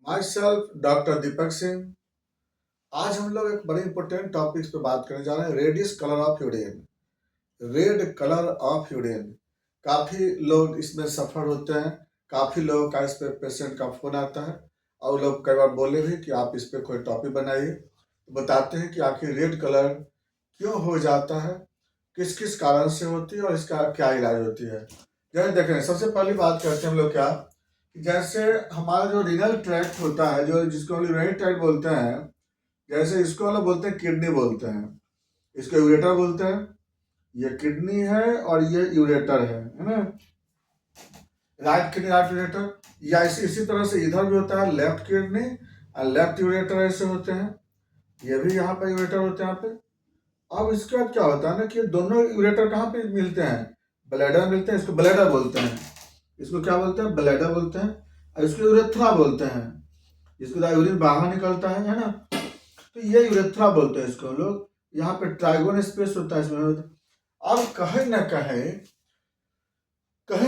My self doctor Deepak Singh. आज हम लोग एक बड़े इंपॉर्टेंट टॉपिक्स पे बात करने जा रहे हैं, reddish colour of urine. Red colour of urine, काफ़ी लोग इसमें सफ़र होते हैं। काफ़ी लोगों का इस पे पेशेंट का फ़ोन आता है और लोग कई बार बोले भी कि आप इस पे कोई टॉपिक बनाइए, तो बताते हैं कि आखिर रेड कलर क्यों हो जाता है, किस किस कारण से होती है और इसका क्या इलाज होती है। जैसे देखें, सबसे पहली बात करते हैं हम लोग क्या कि जैसे हमारा जो रीनल ट्रैक्ट होता है, जो जिसको हम लोग यूरिनरी ट्रैक्ट बोलते हैं, जैसे इसको हम लोग बोलते हैं किडनी बोलते हैं, इसको यूरेटर बोलते हैं। ये किडनी है और ये यूरेटर है ना, राइट किडनी राइट यूरेटर। या इसी तरह से इधर भी होता है लेफ्ट किडनी और लेफ्ट यूरेटर, ऐसे होते हैं। ये भी यहाँ पे यूरेटर होते हैं यहाँ पे। अब इसके बाद क्या होता है ना कि दोनों यूरेटर कहाँ पे मिलते हैं, ब्लैडर मिलते हैं। इसको ब्लैडर बोलते हैं, इसको क्या बोलते हैं, ब्लैडर बोलते हैं। और इसको यूरेथ्रा बोलते हैं, इसको यूरिन बाहर निकलता है ना, तो ये यूरेथ्रा बोलते हैं इसको लोग। यहाँ पे ट्राइगोन स्पेस होता है इसमें। अब कहीं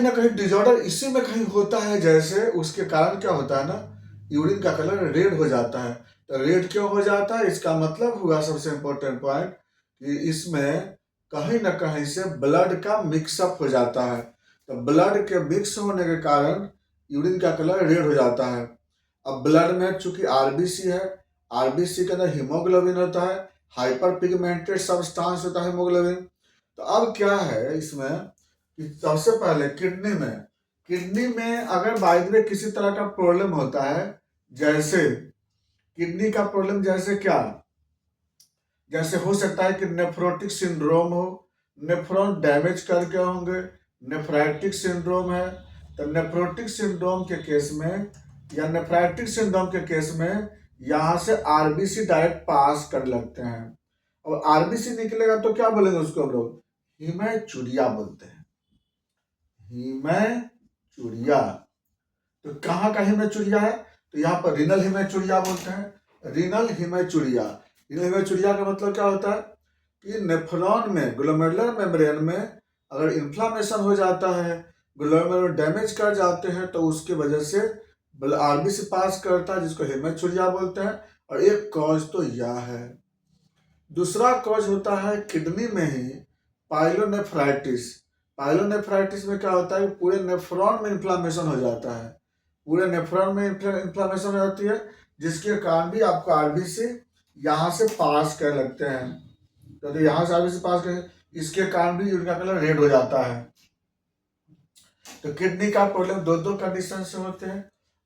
ना कहीं डिजॉर्डर इसी में कहीं होता है, जैसे उसके कारण क्या होता है ना, यूरिन का कलर रेड हो जाता है। तो रेड क्यों हो जाता है, इसका मतलब हुआ सबसे इंपॉर्टेंट पॉइंट कि इसमें कहीं ना कहीं से ब्लड का मिक्सअप हो जाता है। तो ब्लड के मिक्स होने के कारण यूरिन का कलर रेड हो जाता है। अब ब्लड में चूंकि आरबीसी है, आरबीसी के अंदर हीमोग्लोबिन होता है, हाइपर पिगमेंटेड सब्सटेंस होता है हीमोग्लोबिन। तो अब क्या है इसमें कि सबसे पहले किडनी में अगर बाय द वे किसी तरह का प्रॉब्लम होता है, जैसे किडनी का प्रॉब्लम, जैसे क्या, जैसे हो सकता है कि नेफ्रोटिक सिंड्रोम हो, नेफ्रॉन डैमेज करके होंगे, नेफ्राइटिक सिंड्रोम है। तो नेफ्रोटिक सिंड्रोम के केस में या नेफ्राइटिक सिंड्रोम के केस में यहाँ से आरबीसी डायरेक्ट पास कर लगते हैं। और आरबीसी निकलेगा तो क्या बोलेंगे उसको हम लोग, हीमैचूरिया बोलते हैं, हीमैचूरिया। तो कहाँ का हीमैचूरिया है, तो यहाँ पर रीनल हीमैचूरिया बोलते हैं, रीनल हीमैचूरिया। रीनल हीमैचूरिया का मतलब क्या होता है कि नेफ्रॉन में, ग्लोमेरुलर मेम्ब्रेन में अगर इन्फ्लामेशन हो जाता है, ग्लोमेरुलर डैमेज कर जाते हैं, तो उसकी वजह से आरबीसी पास करता है, जिसको हीमैचूरिया बोलते हैं। और एक कॉज तो यह है। दूसरा कॉज होता है किडनी में ही पाइलोनेफ्राइटिस। पाइलोनेफ्राइटिस में क्या होता है, पूरे नेफ्रॉन में इन्फ्लामेशन हो जाता है, पूरे नेफ्रॉन में इन्फ्लामेशन हो जाती है, जिसके कारण भी आपको आरबीसी यहाँ से पास कर लगते हैं। तो यहाँ से आरबीसी पास कर, इसके कारण भी यूरिन का कलर रेड हो जाता है। तो किडनी का प्रॉब्लम दो दो कंडीशन से होते हैं।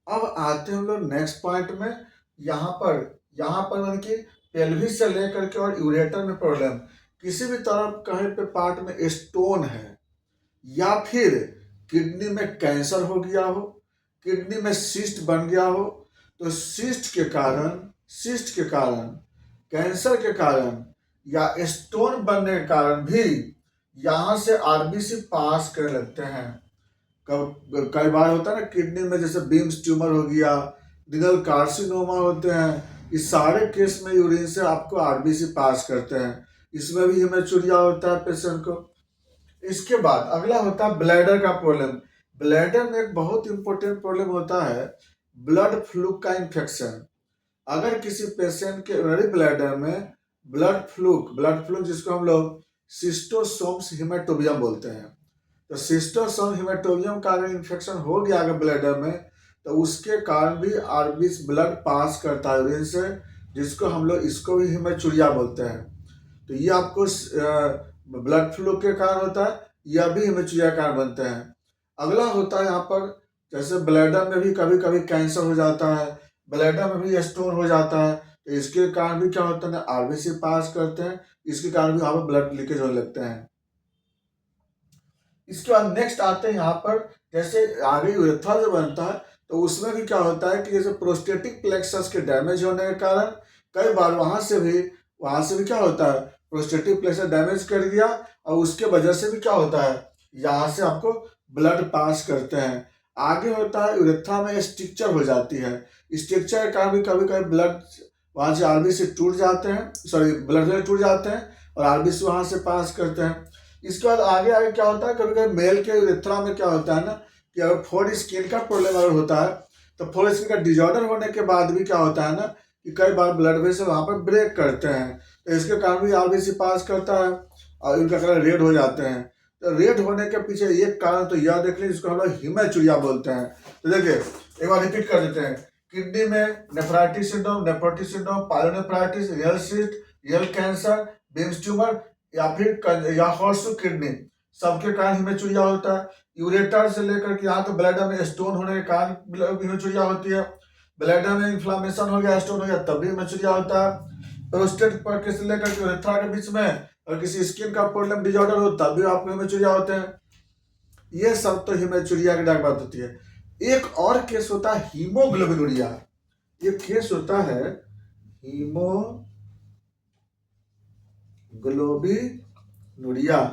अब आते हैं हम लोग नेक्स्ट पॉइंट में। यहाँ पर मतलब कि पेल्विस से लेकर के और यूरेटर में प्रॉब्लम, किसी भी तरफ कहीं पे पार्ट में स्टोन है, या फिर किडनी में कैंसर हो गया हो, किडनी में सिस्ट बन गया हो, तो सिस्ट के कारण, कैंसर के कारण या स्टोन बनने के कारण भी यहाँ से आरबीसी पास करने लगते हैं। कई बार होता है ना किडनी में, जैसे बीम्स ट्यूमर हो गया, रीनल कार्सिनोमा होते हैं, इस सारे केस में यूरिन से आपको आरबीसी पास करते हैं। इसमें भी हीमैचूरिया होता है पेशेंट को। इसके बाद अगला होता है ब्लैडर का प्रॉब्लम। ब्लैडर में एक बहुत इंपॉर्टेंट प्रॉब्लम होता है, ब्लड फ्लूक का इन्फेक्शन। अगर किसी पेशेंट के यूरिनरी ब्लैडर में ब्लड फ्लूक जिसको हम लोग सिस्टोसोम्स हिमेटोबियम बोलते हैं, तो सिस्टोसोम हिमेटोबियम का अगर इन्फेक्शन हो गया अगर ब्लैडर में, तो उसके कारण भी आरबीसी ब्लड पास करता है यूरिन से, जिसको हम लोग इसको भी हिमेचूरिया बोलते हैं। तो ये आपको ब्लड फ्लू के कारण होता है, यह भी हिमेचूरिया कारण बनते हैं। अगला होता है यहाँ पर, जैसे ब्लैडर में भी कभी कभी कैंसर हो जाता है, ब्लैडर में भी स्टोन हो जाता है, तो इसके कारण भी क्या होता है ना, आरबीसी पास करते हैं, इसके कारण भी यहाँ पर ब्लड लीकेज होने लगते हैं। इसके बाद नेक्स्ट आते हैं यहाँ पर, जैसे आगे यूरेथ्रा जो बनता है, तो उसमें भी क्या होता है कि जैसे प्रोस्टेटिक प्लेक्सस के डैमेज होने के कारण कई बार वहाँ से भी क्या होता है, प्रोस्टेटिक प्लेक्सस डैमेज कर दिया, और उसके वजह से भी क्या होता है, यहाँ से आपको ब्लड पास करते हैं। आगे होता है यूरेथ्रा में स्ट्रक्चर हो जाती है, स्ट्रक्चर के कारण भी कभी कभी ब्लड वहाँ से आरबीसी टूट जाते हैं, सॉरी ब्लड टूट जाते हैं और आरबीसी वहाँ से पास करते हैं। इसके बाद आगे आगे क्या होता है, कभी कभी मेल के यूरेथ्रा में क्या होता है ना कि अगर फोर स्किन का प्रॉब्लम अगर होता है, तो फ्लोरेसेंस का डिजॉर्डर होने के बाद भी क्या होता है ना कि कई बार ब्लड वेसल वहाँ पर ब्रेक करते हैं, तो इसके कारण भी आरबीसी पास करता है और इनका कलर रेड हो जाते हैं। तो रेड होने के पीछे एक कारण तो यह देख लीजिए, जिसको हम लोग हीमेचुरिया बोलते हैं। तो देखिए एक बार रिपीट कर देते हैं, किडनी में nephritis syndrome, nephrotic syndrome, pyelonephritis, real cyst, real cancer, beams tumour या फिर हॉर्सू किडनी, सबके कारण हीमेचुरिया होता है। यूरेटर से लेकर के यहाँ तो ब्लैडर में स्टोन होने के कारण हीमेचुरिया होती है। ब्लैडर में इन्फ्लामेशन हो गया, स्टोन हो गया, तब भी हीमेचुरिया होता है। प्रोस्टेट पर से लेकर के यूरेथ्रा के बीच में और किसी स्किन का प्रॉब्लम डिजॉर्डर हो तब भी आपको हीमेचुरिया होते हैं। ये सब तो हीमेचुरिया की डाक बात होती है। एक और केस होता है हीमोग्लोबिनुरिया। ये केस होता है हीमोग्लोबिनुरिया।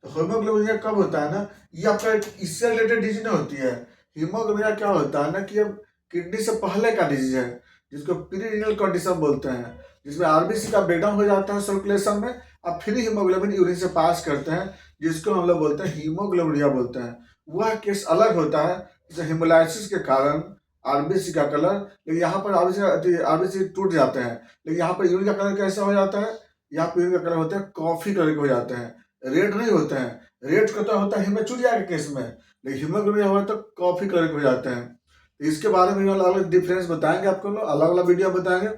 तो हीमोग्लोबिनुरिया कब होता है ना, ये आपका इससे रिलेटेड डिजीज नहीं होती है। हीमोग्लोबिनुरिया क्या होता है ना कि अब किडनी से पहले का डिजीज है, जिसको प्रीरिनल कंडीशन बोलते हैं, जिसमें आरबीसी का ब्रेकडाउन हो जाता है सर्कुलेशन में, अब फिर हीमोग्लोबिन यूरिन से पास करते हैं, जिसको हम लोग बोलते हैं हीमोग्लोबिनुरिया बोलते हैं। वह केस अलग होता है, जैसे हेमोलाइसिस के कारण आरबीसी का कलर, लेकिन यहाँ पर आरबीसी टूट जाते हैं, लेकिन यहाँ पर यूरिन का कलर कैसा हो जाता है, यहाँ पर यूरिन का कलर होता है कॉफी कलर के हो जाते हैं, रेड नहीं होते हैं। रेड का तो होता है हीमेचुरिया के केस में, लेकिन हीमोग्लोबिन हुआ तो कॉफी कलर के हो जाते हैं। इसके बारे में अलग अलग डिफरेंस बताएंगे आपको लोग, अलग अलग वीडियो बताएंगे।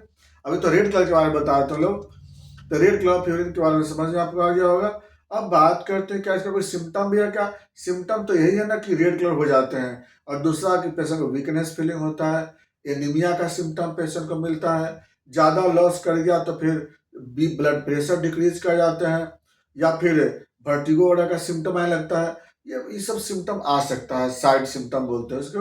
अभी तो रेड कलर के बारे में बता रहे थे लोग, तो रेड कलर ऑफ यूरिन के बारे में समझ में आपको आ गया होगा। अब बात करते हैं क्या इसका कोई सिम्टम भी है क्या। सिम्टम तो यही है ना कि रेड कलर हो जाते हैं, और दूसरा कि पेशेंट को वीकनेस फीलिंग होता है, एनीमिया का सिम्टम पेशेंट को मिलता है, ज़्यादा लॉस कर गया तो फिर ब्लड प्रेशर डिक्रीज कर जाते हैं, या फिर वर्टिगो वगैरह का सिम्टम आने लगता है। ये सब सिम्टम आ सकता है, साइड सिम्टम बोलते हैं इसको।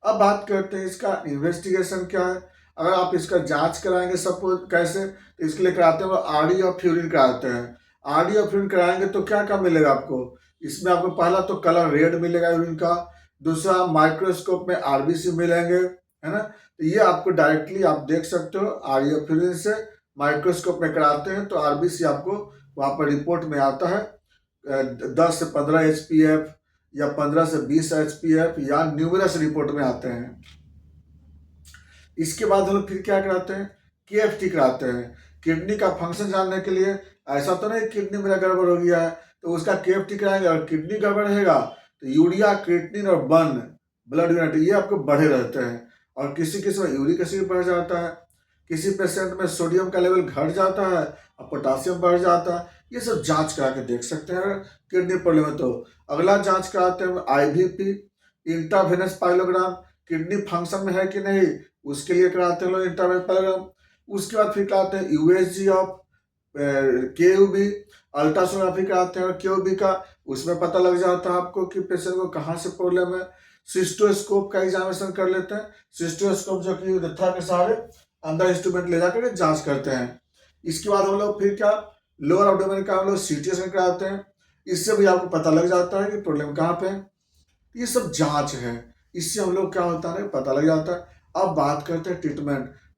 अब बात करते हैं इसका इन्वेस्टिगेशन क्या है। अगर आप इसका जांच कराएंगे सपोज कैसे, तो इसके लिए कराते हैं आरडी और फ्यूरिन कराते हैं। आरडी और फ्यूरिन कराएंगे तो क्या क्या मिलेगा आपको, इसमें आपको पहला तो कलर रेड मिलेगा यूरिन का, दूसरा माइक्रोस्कोप में आरबीसी मिलेंगे, है ना। तो ये आपको डायरेक्टली आप देख सकते हो आरडी और फ्यूरिन से। माइक्रोस्कोप में कराते हैं तो आरबीसी आपको वहाँ पर रिपोर्ट में आता है 10 से 15 HPF या 15 से 20 HPF या न्यूमरस रिपोर्ट में आते हैं। इसके बाद हम लोग फिर क्या कराते हैं, KFT कराते हैं, किडनी का फंक्शन जानने के लिए। ऐसा तो नहीं किडनी मेरा गड़बड़ हो गया है तो उसका KFT कराएंगे, और किडनी गड़बड़ रहेगा तो यूरिया, क्रिएटिनिन और ब्लड यूनिट ये आपको बढ़े रहते हैं, और किसी किसी में यूरिक एसिड बढ़ जाता है, किसी पेशेंट में सोडियम का लेवल घट जाता है और पोटासियम बढ़ जाता है। ये सब जांच करा के देख सकते हैं किडनी प्रॉब्लम है तो। अगला जांच कराते हैं IVP, intravenous pyelogram, kidney function में है कि नहीं उसके लिए कराते हैं लोग इंट्रावेनस पाइलोग्राम। उसके बाद फिर कराते हैं USG ऑफ KUB, अल्ट्रासोनोग्राफी कराते हैं KUB का, उसमें पता लग जाता है आपको कि पेशेंट को कहाँ से प्रॉब्लम है। सिस्टोस्कोप का एग्जामिनेशन कर लेते हैं, सिस्टोस्कोप जो कि यूरेथ्रा के सहारे अंदर इंस्ट्रूमेंट ले जाकर जांच करते हैं। इसके बाद हम लोग फिर क्या लोअर एब्डोमेन का हम लोग CT स्कैन कराते हैं, इससे भी आपको पता लग जाता है कि प्रॉब्लम कहाँ पे है। ये सब जांच है, इससे हम लोग क्या होता है पता लग जाता है। अब बात करते हैं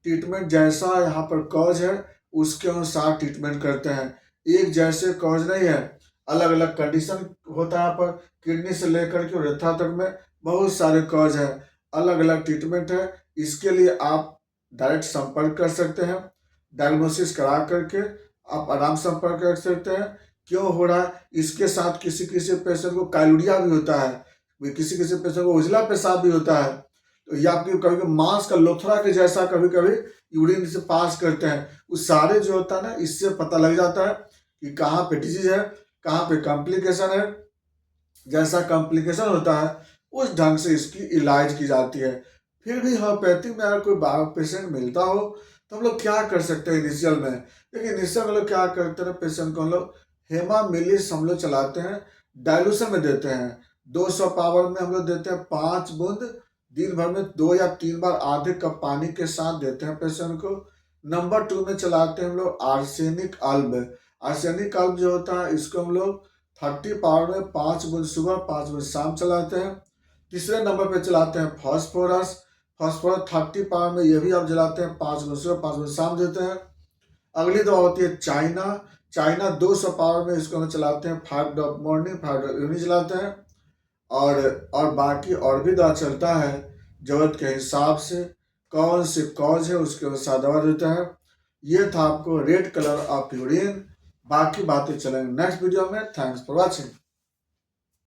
ट्रीटमेंट जैसा यहाँ पर कॉज है उसके अनुसार ट्रीटमेंट करते हैं। एक जैसे कॉज नहीं है, अलग अलग कंडीशन होता है यहाँ पर, किडनी से लेकर के यूरेथ्रा तक में बहुत सारे कॉज है, अलग अलग ट्रीटमेंट है। इसके लिए आप डायरेक्ट संपर्क कर सकते हैं, डायग्नोसिस करा करके आप आराम से संपर्क कर सकते हैं क्यों हो रहा है। इसके साथ किसी किसी पेशेंट को काइलुरिया भी होता है, किसी किसी पेशेंट को उजला पेशाब भी होता है, तो या आपकी कभी कभी मांस का लोथरा के जैसा कभी कभी यूरिन से पास करते हैं। उस सारे जो होता है ना इससे पता लग जाता है कि कहाँ पे डिजीज है, कहाँ पे कॉम्प्लिकेशन है। जैसा कॉम्प्लिकेशन होता है उस ढंग से इसकी इलाज की जाती है। फिर भी होम्योपैथिक में अगर कोई पेशेंट मिलता हो तो हम लोग क्या कर सकते हैं इनिशियल में। देखिए इनिशियल हम लोग क्या करते हैं, पेशेंट को हम लोग हेमामिलिस हम लोग चलाते हैं, डाइल्यूशन में देते हैं, 200 पावर में हम लोग देते हैं 5 बूंद, दिन भर में 2 या 3 बार आधे कप पानी के साथ देते हैं पेशेंट को। नंबर 2 में चलाते हैं हम लोग आर्सेनिक अल्ब। आर्सेनिक अल्ब जो होता है इसको हम लोग 30 पावर में 5 बूंद सुबह 5 बूंद शाम चलाते हैं। तीसरे नंबर पे चलाते हैं फॉस्फोरस 30 पावर में, ये भी आप जलाते हैं 5 बूंद सुबह 5 बूंद शाम देते हैं। अगली दवा होती है चाइना 200 पावर में, इसको हम चलाते हैं 5 ड्रॉप मॉर्निंग 5 ड्रॉप इवनिंग चलाते हैं। और बाकी और भी दवा चलता है, जरूरत के हिसाब से कौन सी कॉज है उसके अनुसार दवा देता है। ये था आपको रेड कलर ऑफ यूरिन। बाकी बातें चलेंगे नेक्स्ट वीडियो में। Thanks for watching.